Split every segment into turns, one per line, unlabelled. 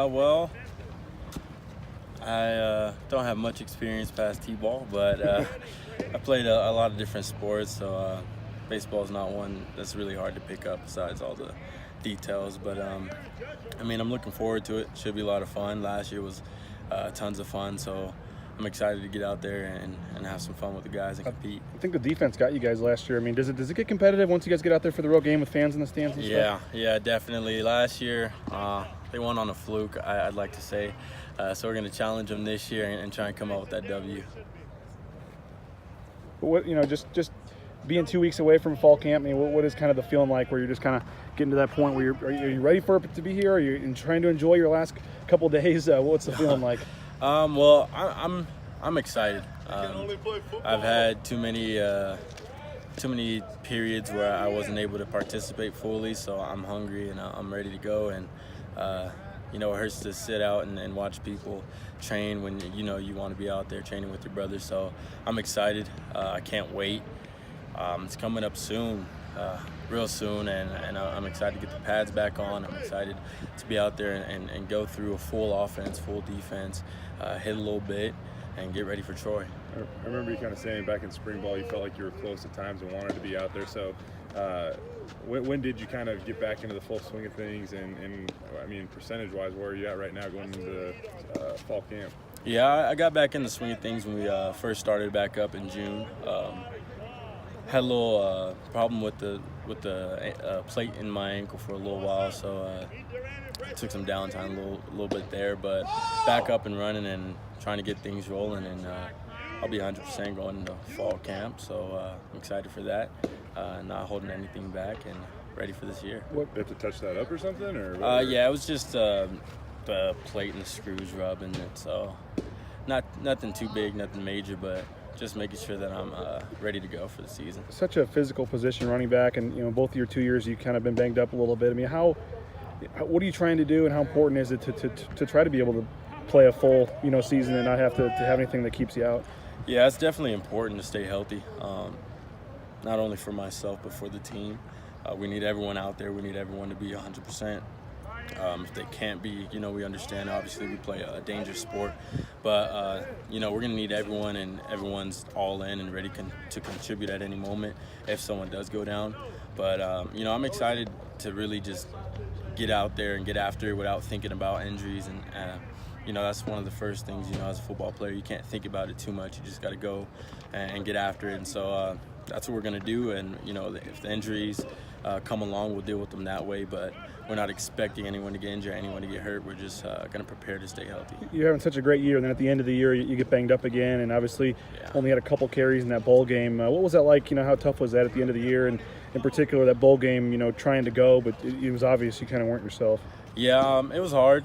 Well, I don't have much experience past t-ball, but I played a lot of different sports, so baseball is not one that's really hard to pick up besides all the details. But I'm looking forward to it. Should be a lot of fun. Last year was tons of fun, so I'm excited to get out there and have some fun with the guys and compete.
I think the defense got you guys last year. I mean, does it get competitive once you guys get out there for the real game with fans in the stands and stuff?
Yeah, definitely. Last year, they won on a fluke, I'd like to say. So we're going to challenge them this year and try and come out with that W.
But what, just being 2 weeks away from fall camp, I mean, what is kind of the feeling like where you're just kind of getting to that point where are you ready for it to be here? Are you trying to enjoy your last couple of days? What's the feeling like?
Well, I'm excited. I've had too many periods where I wasn't able to participate fully, so I'm hungry and I'm ready to go. And it hurts to sit out and watch people train when you want to be out there training with your brothers. So I'm excited. I can't wait. It's coming up soon, real soon, and I'm excited to get the pads back on. I'm excited to be out there and go through a full offense, full defense, hit a little bit, and get ready for Troy.
I remember you kind of saying back in spring ball you felt like you were close at times and wanted to be out there. So when did you kind of get back into the full swing of things? And percentage-wise, where are you at right now going into fall camp?
Yeah, I got back in the swing of things when we first started back up in June. Had a little problem with the plate in my ankle for a little while, so took some downtime a little bit there, but back up and running and trying to get things rolling, and I'll be 100% going into fall camp, so I'm excited for that. Not holding anything back and ready for this year.
What, you have to touch that up or something?
Yeah, it was just the plate and the screws rubbing it, so nothing too big, nothing major, but just making sure that I'm ready to go for the season.
Such a physical position, running back, and both of your 2 years you've kind of been banged up a little bit. I mean, what are you trying to do, and how important is it to try to be able to play a full season and not have to have anything that keeps you out?
Yeah, it's definitely important to stay healthy, not only for myself but for the team. We need everyone out there. We need everyone to be 100%. If they can't be, we understand. Obviously, we play a dangerous sport, but we're going to need everyone, and everyone's all in and ready to contribute at any moment if someone does go down. But I'm excited to really just get out there and get after it without thinking about injuries, and that's one of the first things. As a football player, you can't think about it too much. You just got to go and get after it, and so that's what we're going to do. And if the injuries come along, we'll deal with them that way, but we're not expecting anyone to get injured, anyone to get hurt. We're just going to prepare to stay healthy.
You're having such a great year, and then at the end of the year, you get banged up again, and obviously only had a couple carries in that bowl game. What was that like? How tough was that at the end of the year, and in particular that bowl game, trying to go, but it was obvious you kind of weren't yourself?
Yeah, it was hard.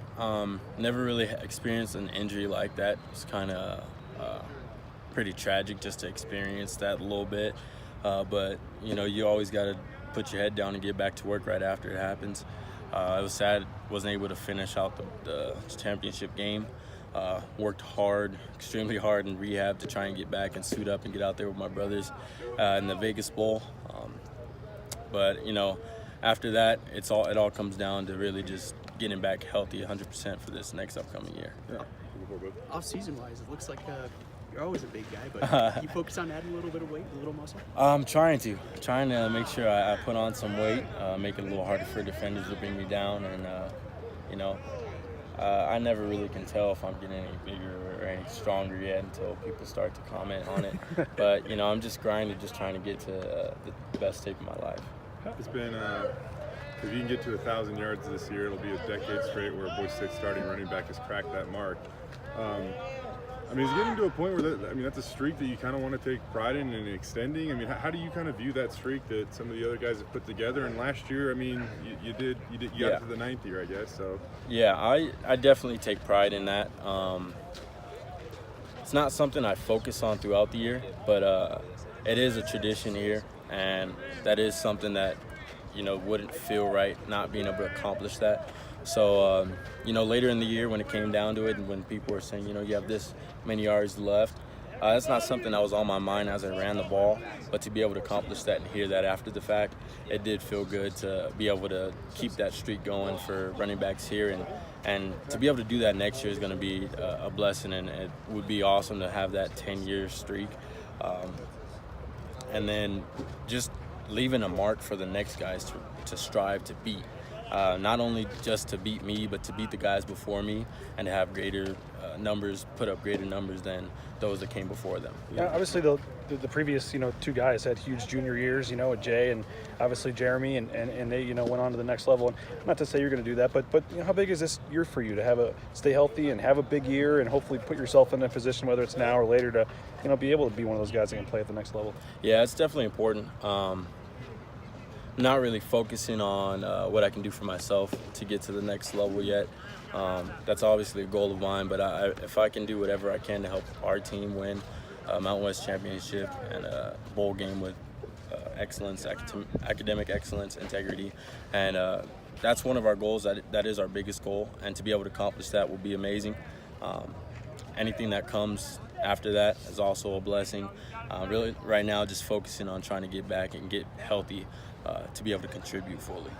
Never really experienced an injury like that. It's kind of pretty tragic just to experience that a little bit. But, you always got to put your head down and get back to work right after it happens. It was sad, wasn't able to finish out the championship game. Worked hard, extremely hard in rehab to try and get back and suit up and get out there with my brothers in the Vegas Bowl. But after that, it all comes down to really just getting back healthy 100% for this next upcoming year.
Yeah.
Off-season wise, it looks like you're always a big guy, but you focus on adding a little bit of weight, a little muscle?
I'm trying to make sure I put on some weight, make it a little harder for defenders to bring me down, and I never really can tell if I'm getting any bigger or any stronger yet until people start to comment on it. But I'm just grinding, just trying to get to the best shape of my life.
It's been if you can get to 1,000 yards this year, it'll be a decade straight where a Boise State starting running back has cracked that mark. Is it getting to a point where that's a streak that you kind of want to take pride in and extending? How do you kind of view that streak that some of the other guys have put together? And last year, you got to the 9th year, I guess. So
yeah, I definitely take pride in that. It's not something I focus on throughout the year, but it is a tradition here, and that is something that wouldn't feel right not being able to accomplish that. So, later in the year when it came down to it and when people were saying, you have this many yards left, that's not something that was on my mind as I ran the ball. But to be able to accomplish that and hear that after the fact, it did feel good to be able to keep that streak going for running backs here And to be able to do that next year is going to be a blessing, and it would be awesome to have that 10-year streak. And then just leaving a mark for the next guys to strive to beat. Not only just to beat me, but to beat the guys before me and to have greater numbers, put up greater numbers than those that came before them.
Yeah, obviously the previous two guys had huge junior years, with Jay and obviously Jeremy, and they went on to the next level. And not to say you're going to do that, but how big is this year for you to stay healthy and have a big year and hopefully put yourself in a position, whether it's now or later, to be able to be one of those guys that can play at the next level?
Yeah, it's definitely important. Not really focusing on what I can do for myself to get to the next level yet. That's obviously a goal of mine, but if I can do whatever I can to help our team win Mountain West Championship and a bowl game with excellence, academic excellence, integrity, and that's one of our goals. That is our biggest goal, and to be able to accomplish that will be amazing. Anything that comes after that is also a blessing. Really, right now, just focusing on trying to get back and get healthy to be able to contribute fully.